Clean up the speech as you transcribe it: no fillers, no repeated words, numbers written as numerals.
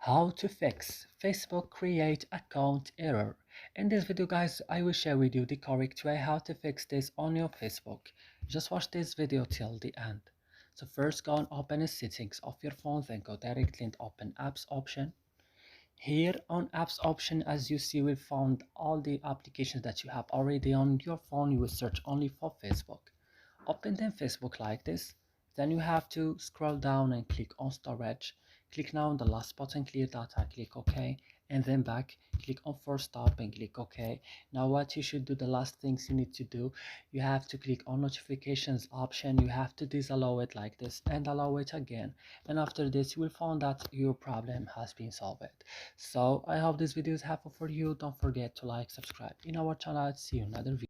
How to fix Facebook create account error. In this video guys, I will share with you the correct way how to fix this on your Facebook. Just watch this video till the end. So first go and open the settings of your phone, then go directly and open apps option. Here on apps option, as you see, we'll find all the applications that you have already on your phone. You will search only for Facebook. Open then Facebook like this. Then you have to scroll down and click on storage. Click now on the last button, clear data, click OK, and then back, click on force stop and click OK. Now what you should do, the last things you need to do, you have to click on notifications option. You have to disallow it like this and allow it again, and after this you will find that your problem has been solved. So I hope this video is helpful for you. Don't forget to like, subscribe in our channel. See you in another video.